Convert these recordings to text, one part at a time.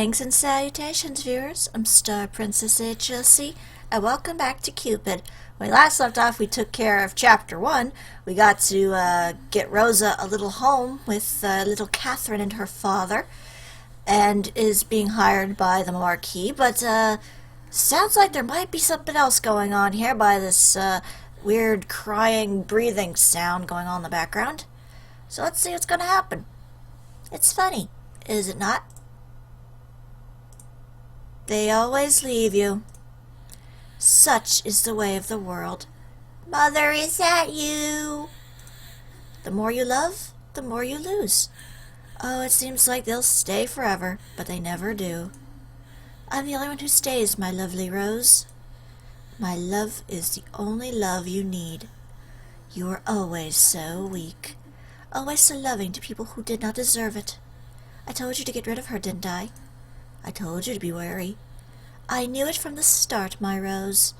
Greetings and salutations, viewers. I'm StarPrincessHLC, and welcome back to Cupid. When we last left off, we took care of Chapter 1. We got to get Rosa a little home with little Catherine and her father, and is being hired by the Marquis, but sounds like there might be something else going on here by this weird crying, breathing sound going on in the background. So let's see what's going to happen. It's funny, is it not? They always leave you. Such is the way of the world. Mother, is that you? The more you love, the more you lose. Oh, it seems like they'll stay forever, but they never do. I'm the only one who stays, my lovely Rose. My love is the only love you need. You are always so weak, always so loving to people who did not deserve it. I told you to get rid of her, didn't I? I told you to be wary. I knew it from the start, my Rose.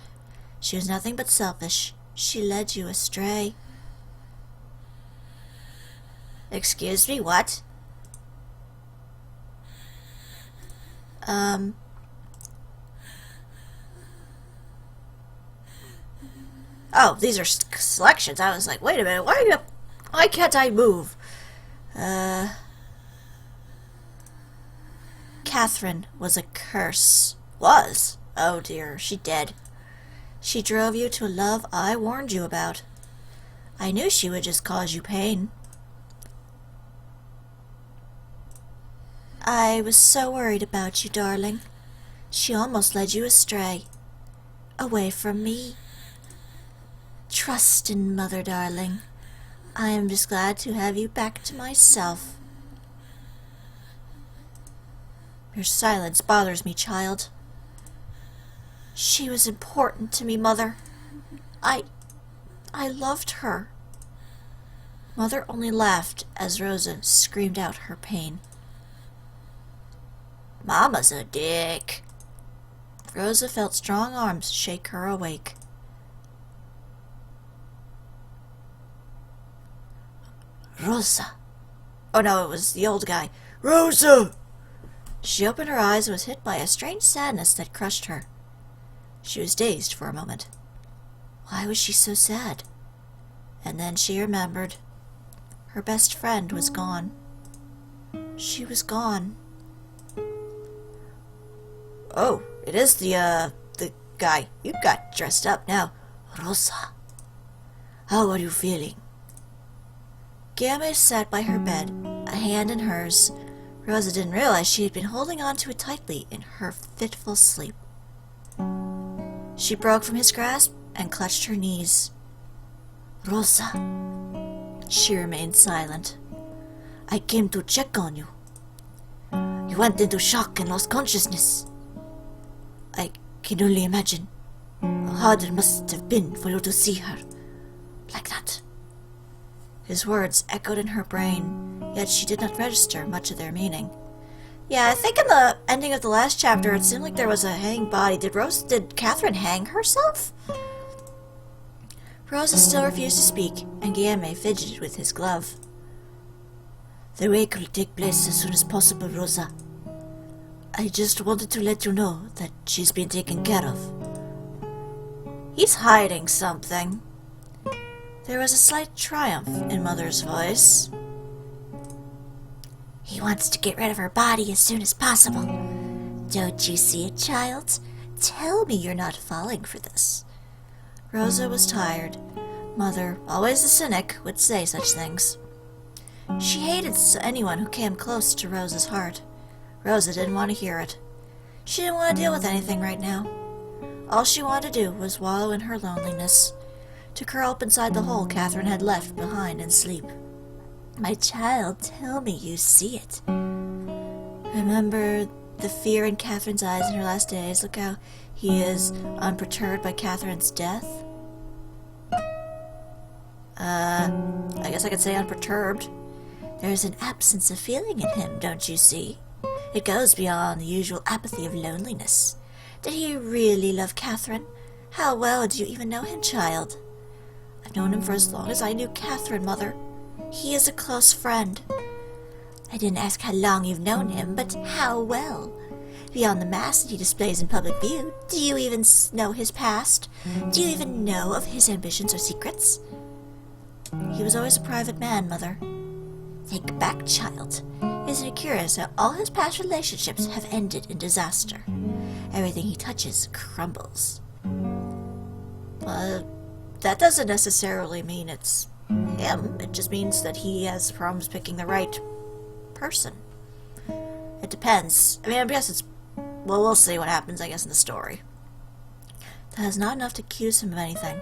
She was nothing but selfish. She led you astray. Excuse me, what? Oh, these are selections. I was like, wait a minute, why can't I move? Catherine was a curse. Was? Oh dear, she dead. She drove you to a love I warned you about. I knew she would just cause you pain. I was so worried about you, darling. She almost led you astray. Away from me. Trust in Mother, darling. I am just glad to have you back to myself. Your silence bothers me, child. She was important to me, Mother. I loved her. Mother only laughed as Rosa screamed out her pain. Mama's a dick. Rosa felt strong arms shake her awake. Rosa. Oh no, it was the old guy. Rosa! She opened her eyes and was hit by a strange sadness that crushed her. She was dazed for a moment. Why was she so sad? And then she remembered. Her best friend was gone. She was gone. Oh, it is the guy. You got dressed up now. Rosa. How are you feeling? Guiellme sat by her bed, a hand in hers. Rosa didn't realize she had been holding on to it tightly in her fitful sleep. She broke from his grasp and clutched her knees. Rosa. She remained silent. I came to check on you. You went into shock and lost consciousness. I can only imagine how hard it must have been for you to see her like that. His words echoed in her brain, yet she did not register much of their meaning. Yeah, I think in the ending of the last chapter, it seemed like there was a hanging body. Did Catherine hang herself? Rosa still refused to speak, and Guiellme fidgeted with his glove. The wake will take place as soon as possible, Rosa. I just wanted to let you know that she's been taken care of. He's hiding something. There was a slight triumph in Mother's voice. He wants to get rid of her body as soon as possible. Don't you see it, child? Tell me you're not falling for this. Rosa was tired. Mother, always a cynic, would say such things. She hated anyone who came close to Rosa's heart. Rosa didn't want to hear it. She didn't want to deal with anything right now. All she wanted to do was wallow in her loneliness, to curl up inside the hole Catherine had left behind and sleep. My child, tell me you see it. Remember the fear in Catherine's eyes in her last days. Look how he is unperturbed by Catherine's death. I guess I could say unperturbed. There's an absence of feeling in him, don't you see? It goes beyond the usual apathy of loneliness. Did he really love Catherine? How well do you even know him, child? I've known him for as long as I knew Catherine, Mother. He is a close friend. I didn't ask how long you've known him, but how well. Beyond the mask that he displays in public view, do you even know his past? Do you even know of his ambitions or secrets? He was always a private man, Mother. Think back, child. Isn't it curious how all his past relationships have ended in disaster? Everything he touches crumbles. But that doesn't necessarily mean it's him. It just means that he has problems picking the right person. It depends. I mean, I guess it's... Well, we'll see what happens, I guess, in the story. That is not enough to accuse him of anything.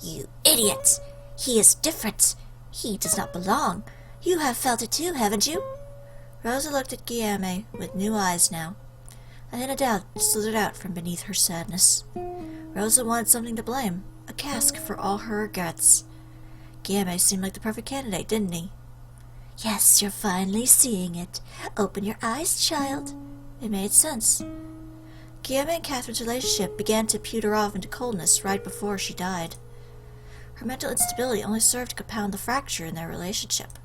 You idiot! He is different. He does not belong. You have felt it too, haven't you? Rosa looked at Guiellme with new eyes now. A hint of doubt slithered out from beneath her sadness. Rosa wanted something to blame, a cask for all her regrets. Guiellme seemed like the perfect candidate, didn't he? Yes, you're finally seeing it. Open your eyes, child. It made sense. Guiellme and Catherine's relationship began to pewter off into coldness right before she died. Her mental instability only served to compound the fracture in their relationship.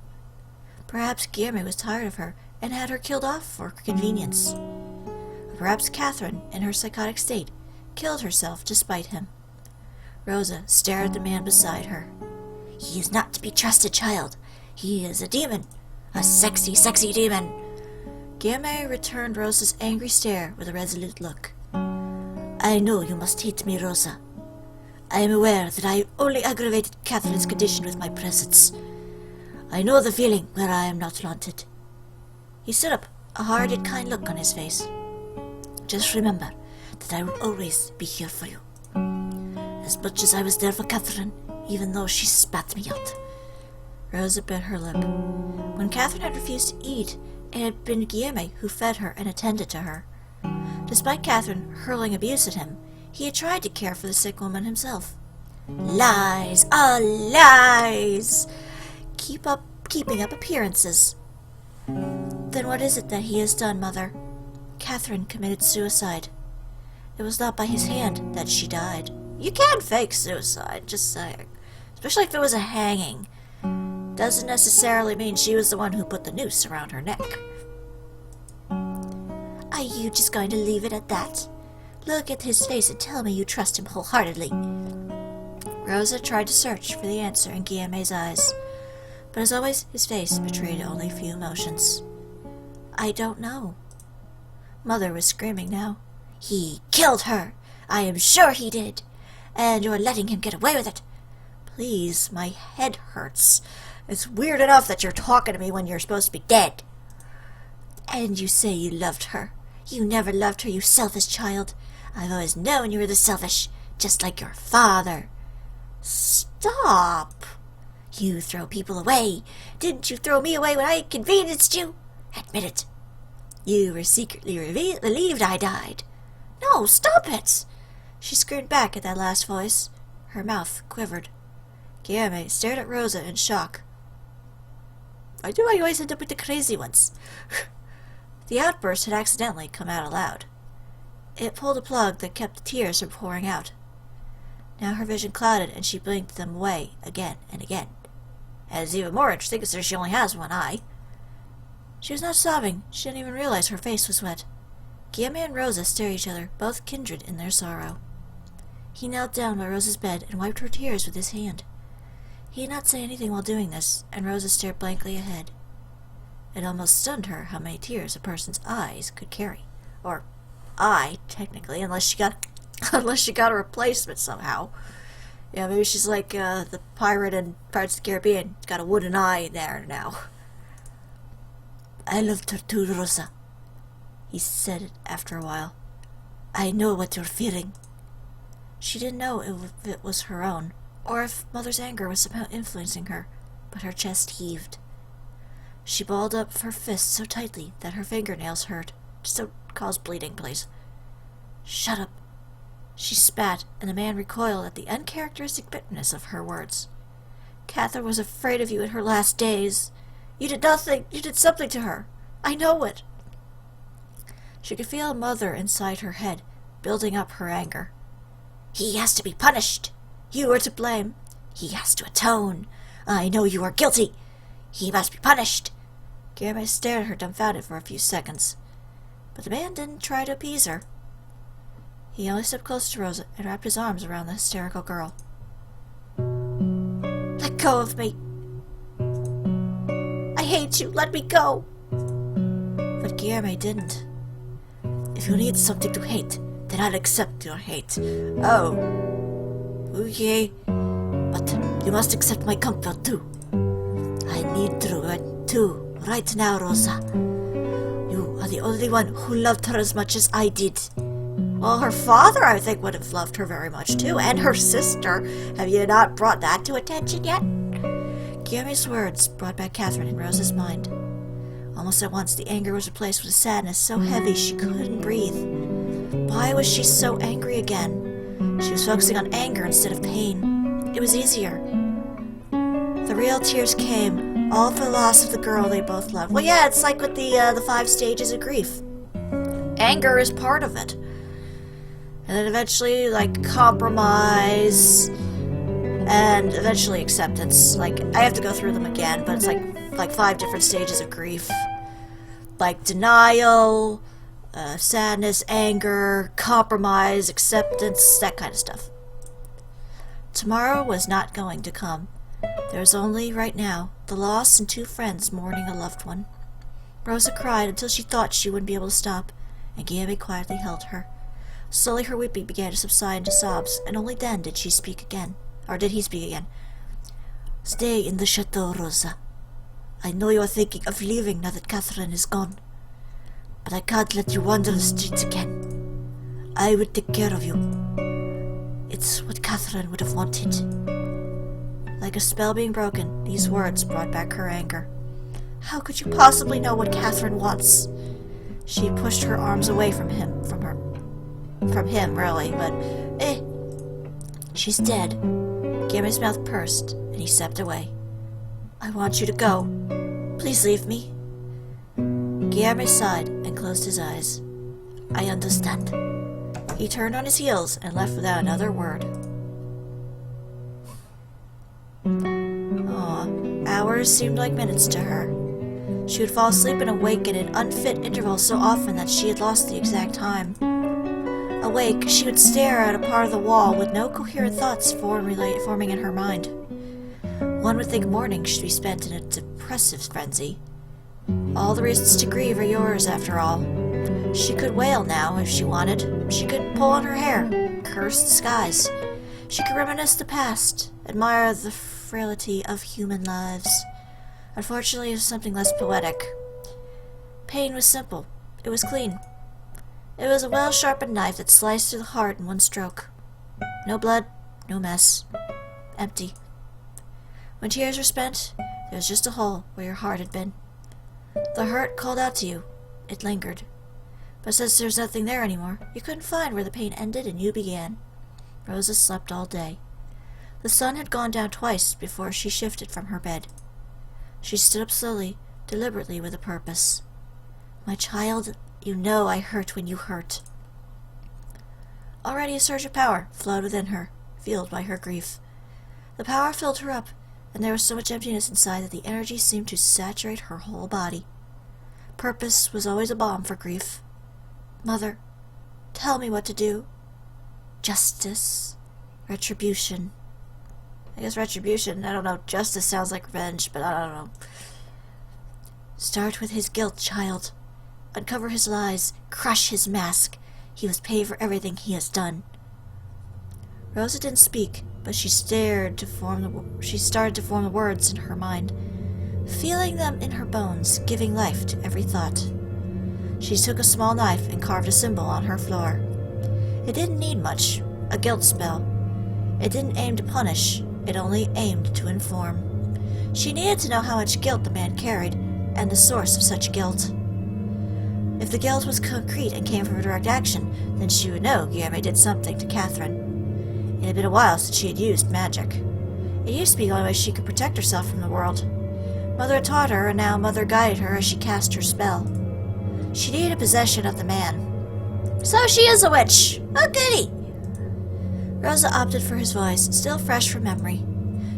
Perhaps Guiellme was tired of her and had her killed off for convenience. Or perhaps Catherine, in her psychotic state, killed herself to spite him. Rosa stared at the man beside her. He is not to be trusted, child. He is a demon. A sexy, sexy demon. Guiellme returned Rosa's angry stare with a resolute look. I know you must hate me, Rosa. I am aware that I only aggravated Catherine's condition with my presence. I know the feeling where I am not wanted. He stood up, a hard yet kind look on his face. Just remember that I will always be here for you. As much as I was there for Catherine, even though she spat me out. Rosa bit her lip. When Catherine had refused to eat, it had been Guiellme who fed her and attended to her. Despite Catherine hurling abuse at him, he had tried to care for the sick woman himself. Lies! All lies! Keeping up appearances. Then what is it that he has done, Mother? Catherine committed suicide. It was not by his hand that she died. You can fake suicide, just saying. Especially if it was a hanging. Doesn't necessarily mean she was the one who put the noose around her neck. Are you just going to leave it at that? Look at his face and tell me you trust him wholeheartedly. Rosa tried to search for the answer in Guielme's eyes, but as always, his face betrayed only few emotions. I don't know. Mother was screaming now. He killed her! I am sure he did! And you're letting him get away with it! Please, my head hurts. It's weird enough that you're talking to me when you're supposed to be dead. And you say you loved her. You never loved her, you selfish child. I've always known you were the selfish, just like your father. Stop! You throw people away. Didn't you throw me away when I inconvenienced you? Admit it. You were secretly relieved I died. No, stop it! She screamed back at that last voice. Her mouth quivered. Guiellme stared at Rosa in shock. Why do I always end up with the crazy ones? The outburst had accidentally come out aloud. It pulled a plug that kept the tears from pouring out. Now her vision clouded and she blinked them away again and again. And it's even more interesting because she only has one eye. She was not sobbing. She didn't even realize her face was wet. Guiellme and Rosa stared at each other, both kindred in their sorrow. He knelt down by Rosa's bed and wiped her tears with his hand. He did not say anything while doing this, and Rosa stared blankly ahead. It almost stunned her how many tears a person's eyes could carry. Or eye, technically, unless she got a replacement somehow. Yeah, maybe she's like the pirate in Pirates of the Caribbean. Got a wooden eye there now. I loved her too, Rosa. He said it after a while. I know what you're feeling. She didn't know if it was her own, or if Mother's anger was somehow influencing her, but her chest heaved. She balled up her fists so tightly that her fingernails hurt. Just don't cause bleeding, please. Shut up. She spat, and the man recoiled at the uncharacteristic bitterness of her words. Catherine was afraid of you in her last days. You did nothing. You did something to her. I know it. She could feel Mother inside her head, building up her anger. He has to be punished. You are to blame. He has to atone. I know you are guilty. He must be punished. Guiellme stared at her dumbfounded for a few seconds. But the man didn't try to appease her. He only stepped closer to Rosa and wrapped his arms around the hysterical girl. Let go of me. I hate you. Let me go. But Guiellme didn't. If you need something to hate, then I'll accept your hate. Oh. Okay. But you must accept my comfort too. I need to too. Right now, Rosa. You are the only one who loved her as much as I did. Well, her father, I think, would have loved her very much too. And her sister. Have you not brought that to attention yet? Guiellme's words brought back Catherine in Rosa's mind. Almost at once, the anger was replaced with a sadness so heavy she couldn't breathe. Why was she so angry again? She was focusing on anger instead of pain. It was easier. The real tears came, all for the loss of the girl they both loved. Well, yeah, it's like with the 5 stages of grief. Anger is part of it. And then eventually, like, compromise, and eventually acceptance. Like, I have to go through them again, but it's like 5 different stages of grief. Like denial, sadness, anger, compromise, acceptance, that kind of stuff. Tomorrow was not going to come. There was only, right now, the loss and 2 friends mourning a loved one. Rosa cried until she thought she wouldn't be able to stop, and Guiellme quietly held her. Slowly her weeping began to subside into sobs, and only then did she speak again. Or did he speak again? Stay in the chateau, Rosa. I know you are thinking of leaving now that Catherine is gone. But I can't let you wander the streets again. I would take care of you. It's what Catherine would have wanted. Like a spell being broken, these words brought back her anger. How could you possibly know what Catherine wants? She pushed her arms away from him, really, but she's dead. Guiellme's mouth pursed, and he stepped away. I want you to go. Please leave me. Guiellme sighed and closed his eyes. I understand. He turned on his heels and left without another word. Hours seemed like minutes to her. She would fall asleep and awake in an unfit interval so often that she had lost the exact time. Awake, she would stare at a part of the wall with no coherent thoughts forming in her mind. One would think morning should be spent in a depressive frenzy. All the reasons to grieve are yours, after all. She could wail now if she wanted. She could pull on her hair, curse the skies. She could reminisce the past, admire the frailty of human lives. Unfortunately, it was something less poetic. Pain was simple. It was clean. It was a well-sharpened knife that sliced through the heart in one stroke. No blood, no mess. Empty. When tears were spent, there was just a hole where your heart had been. The hurt called out to you. It lingered. But since there was nothing there anymore, you couldn't find where the pain ended and you began. Rosa slept all day. The sun had gone down twice before she shifted from her bed. She stood up slowly, deliberately with a purpose. My child, you know I hurt when you hurt. Already a surge of power flowed within her, fueled by her grief. The power filled her up, and there was so much emptiness inside that the energy seemed to saturate her whole body. Purpose was always a balm for grief. Mother, tell me what to do. Justice. Retribution. I guess retribution, I don't know, justice sounds like revenge, but I don't know. Start with his guilt, child. Uncover his lies, crush his mask. He must pay for everything he has done. Rosa didn't speak, but she started to form the words in her mind, feeling them in her bones, giving life to every thought. She took a small knife and carved a symbol on her floor. It didn't need much, a guilt spell. It didn't aim to punish, it only aimed to inform. She needed to know how much guilt the man carried, and the source of such guilt. If the guilt was concrete and came from a direct action, then she would know Guiellme did something to Catherine. It had been a while since she had used magic. It used to be the only way she could protect herself from the world. Mother had taught her, and now Mother guided her as she cast her spell. She needed possession of the man. So she is a witch! Oh goody! Rosa opted for his voice, still fresh from memory.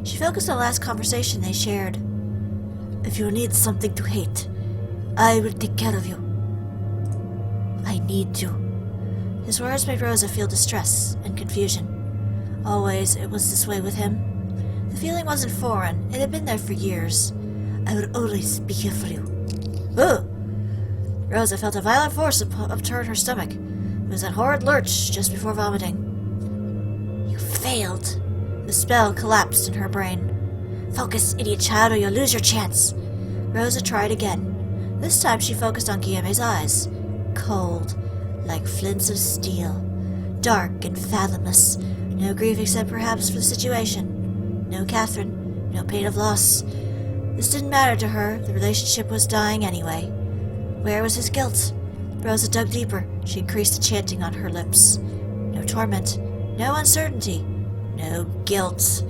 She focused on the last conversation they shared. If you need something to hate, I will take care of you. I need to. His words made Rosa feel distress and confusion. Always, it was this way with him. The feeling wasn't foreign. It had been there for years. I would always be here for you. Ugh! Rosa felt a violent force upturn her stomach. It was that horrid lurch just before vomiting. You failed. The spell collapsed in her brain. Focus, idiot child, or you'll lose your chance. Rosa tried again. This time she focused on Guiellme's eyes. Cold, like flints of steel. Dark and fathomless. No grief except perhaps for the situation. No Catherine. No pain of loss. This didn't matter to her. The relationship was dying anyway. Where was his guilt? Rosa dug deeper. She increased the chanting on her lips. No torment. No uncertainty. No guilt.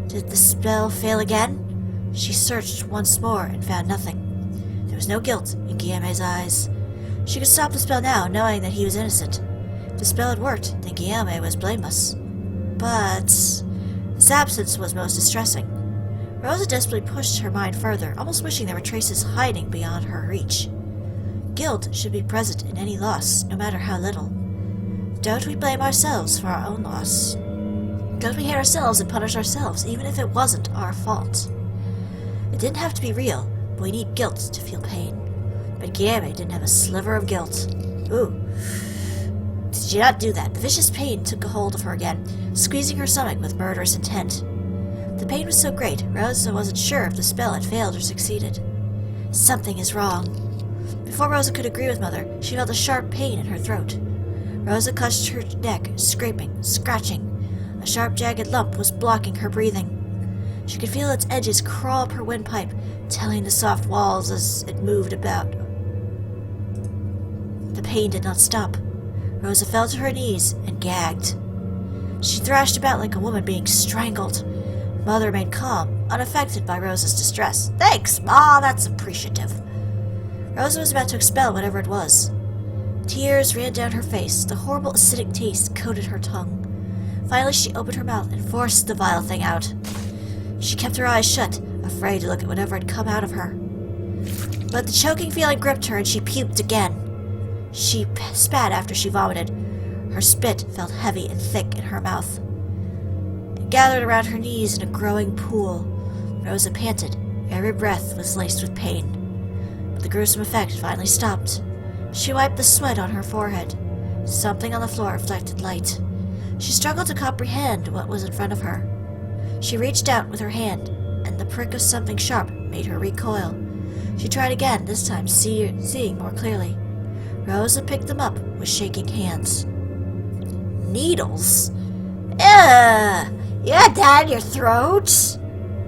Did the spell fail again? She searched once more and found nothing. There was no guilt in Guiellme's eyes. She could stop the spell now, knowing that he was innocent. If the spell had worked, then Guiellme was blameless. But this absence was most distressing. Rosa desperately pushed her mind further, almost wishing there were traces hiding beyond her reach. Guilt should be present in any loss, no matter how little. Don't we blame ourselves for our own loss? Don't we hate ourselves and punish ourselves, even if it wasn't our fault? It didn't have to be real, but we need guilt to feel pain. But Guiellme didn't have a sliver of guilt. Ooh. Did you not do that? The vicious pain took a hold of her again, squeezing her stomach with murderous intent. The pain was so great, Rosa wasn't sure if the spell had failed or succeeded. Something is wrong. Before Rosa could agree with Mother, she felt a sharp pain in her throat. Rosa clutched her neck, scraping, scratching. A sharp, jagged lump was blocking her breathing. She could feel its edges crawl up her windpipe, telling the soft walls as it moved about. The pain did not stop. Rosa fell to her knees and gagged. She thrashed about like a woman being strangled. Mother remained calm, unaffected by Rosa's distress. Thanks, Ma, that's appreciative. Rosa was about to expel whatever it was. Tears ran down her face. The horrible acidic taste coated her tongue. Finally, she opened her mouth and forced the vile thing out. She kept her eyes shut, afraid to look at whatever had come out of her. But the choking feeling gripped her and she puked again. She spat after she vomited. Her spit felt heavy and thick in her mouth. It gathered around her knees in a growing pool. Rosa panted. Every breath was laced with pain. But the gruesome effect finally stopped. She wiped the sweat on her forehead. Something on the floor reflected light. She struggled to comprehend what was in front of her. She reached out with her hand, and the prick of something sharp made her recoil. She tried again, this time seeing more clearly. Rosa picked them up with shaking hands. Needles? Ugh! You had that in your throat?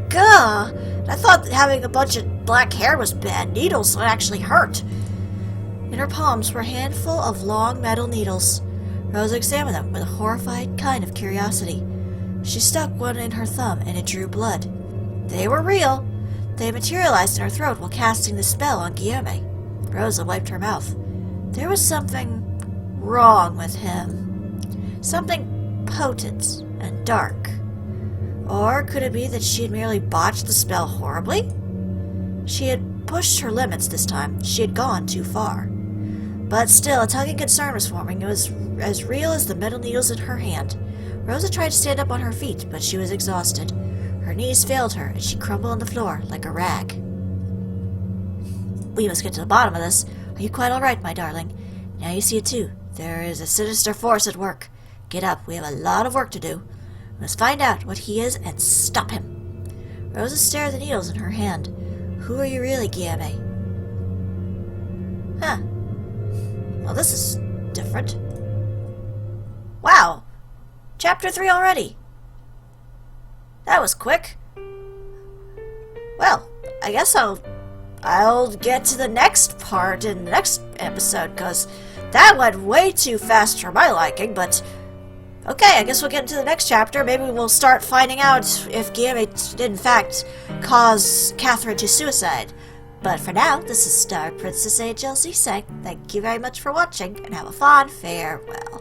Gah! I thought that having a bunch of black hair was bad. Needles would actually hurt. In her palms were a handful of long metal needles. Rosa examined them with a horrified kind of curiosity. She stuck one in her thumb and it drew blood. They were real. They had materialized in her throat while casting the spell on Guiellme. Rosa wiped her mouth. There was something wrong with him. Something potent and dark. Or could it be that she had merely botched the spell horribly? She had pushed her limits this time. She had gone too far. But still, a tugging concern was forming. It was as real as the metal needles in her hand. Rosa tried to stand up on her feet, but she was exhausted. Her knees failed her, and she crumbled on the floor like a rag. We must get to the bottom of this. Are you quite all right, my darling? Now you see it too. There is a sinister force at work. Get up. We have a lot of work to do. We must find out what he is and stop him. Rosa stared at the needles in her hand. Who are you really, Guiellme? Huh. Well, this is different. Wow! Chapter 3 already! That was quick. Well, I guess I'll get to the next part in the next episode, because that went way too fast for my liking, but okay, I guess we'll get into the next chapter. Maybe we'll start finding out if Guiellme did in fact cause Catherine to suicide. But for now, this is StarPrincessHLC saying thank you very much for watching, and have a fond farewell.